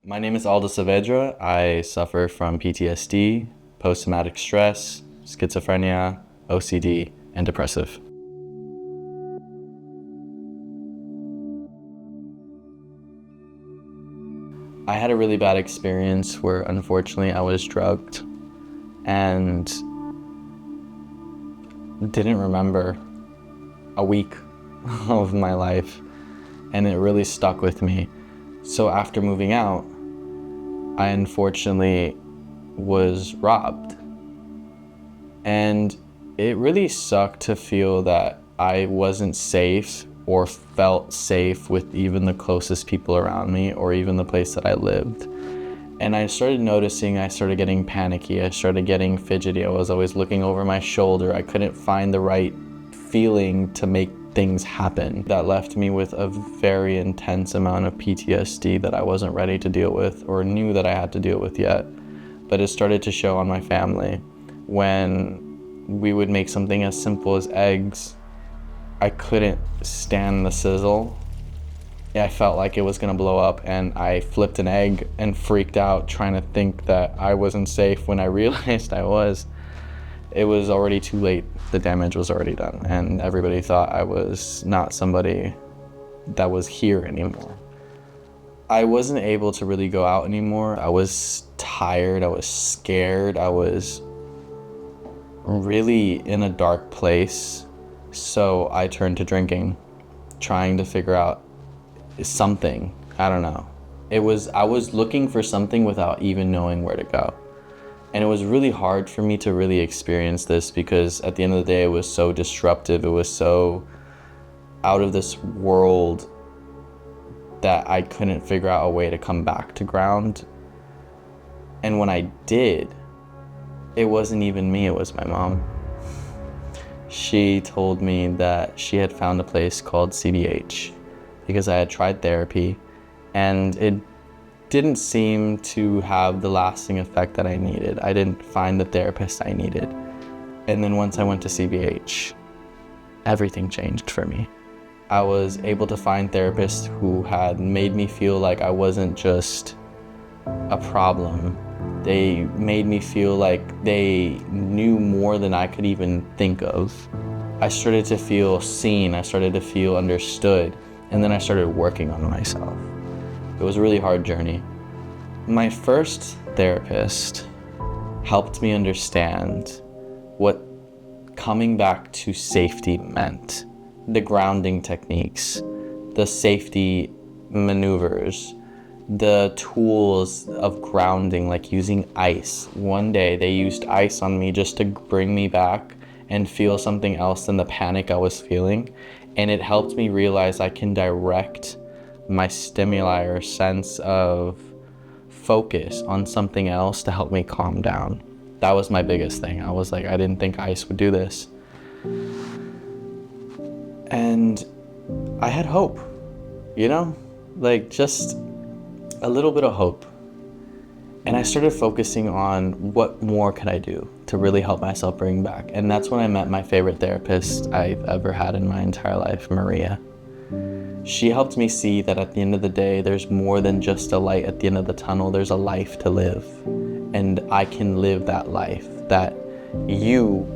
My name is Aldo. I suffer from PTSD, post-traumatic stress, schizophrenia, OCD, and depressive. I had a really bad experience where unfortunately I was drugged and didn't remember a week of my life, and it really stuck with me. So after moving out, I unfortunately was robbed. And it really sucked to feel that I wasn't safe or felt safe with even the closest people around me or even the place that I lived. And I started noticing, I started getting panicky, I started getting fidgety. I was always looking over my shoulder. I couldn't find the right feeling to make things happen. That left me with a very intense amount of PTSD that I wasn't ready to deal with or knew that I had to deal with yet. But it started to show on my family. When we would make something as simple as eggs, I couldn't stand the sizzle. I felt like it was gonna blow up, and I flipped an egg and freaked out trying to think that I wasn't safe. When I realized I was, it was already too late. The damage was already done, and everybody thought I was not somebody that was here anymore. I wasn't able to really go out anymore. I was tired, I was scared, I was really in a dark place. So I turned to drinking, trying to figure out something. I don't know. I was looking for something without even knowing where to go. And it was really hard for me to really experience this because at the end of the day, it was so disruptive. It was so out of this world that I couldn't figure out a way to come back to ground. And when I did, it wasn't even me, it was my mom. She told me that she had found a place called CBH because I had tried therapy and it didn't seem to have the lasting effect that I needed. I didn't find the therapist I needed. And then once I went to CBH, everything changed for me. I was able to find therapists who had made me feel like I wasn't just a problem. They made me feel like they knew more than I could even think of. I started to feel seen, I started to feel understood, and then I started working on myself. It was a really hard journey. My first therapist helped me understand what coming back to safety meant. The grounding techniques, the safety maneuvers, the tools of grounding, like using ice. One day they used ice on me just to bring me back and feel something else than the panic I was feeling. And it helped me realize I can direct my stimuli or sense of focus on something else to help me calm down. That was my biggest thing. I was like, I didn't think ice would do this. And I had hope, like just a little bit of hope. And I started focusing on what more could I do to really help myself bring back. And that's when I met my favorite therapist I've ever had in my entire life, Maria. She helped me see that at the end of the day, there's more than just a light at the end of the tunnel. There's a life to live. And I can live that life, that you,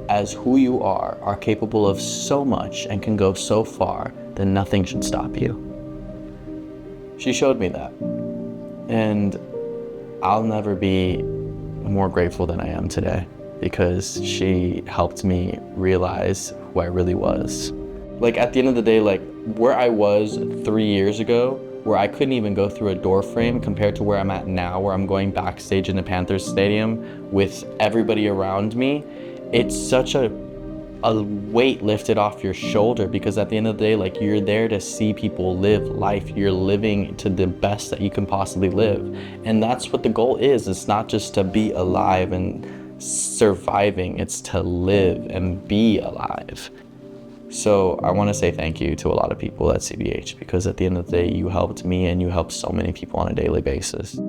as who you are capable of so much and can go so far that nothing should stop you. She showed me that. And I'll never be more grateful than I am today because she helped me realize who I really was. Like at the end of the day, like where I was 3 years ago, where I couldn't even go through a door frame compared to where I'm at now, where I'm going backstage in the Panthers Stadium with everybody around me, it's such a weight lifted off your shoulder because at the end of the day, like you're there to see people live life. You're living to the best that you can possibly live. And that's what the goal is. It's not just to be alive and surviving, it's to live and be alive. So I want to say thank you to a lot of people at CBH because at the end of the day, you helped me and you helped so many people on a daily basis.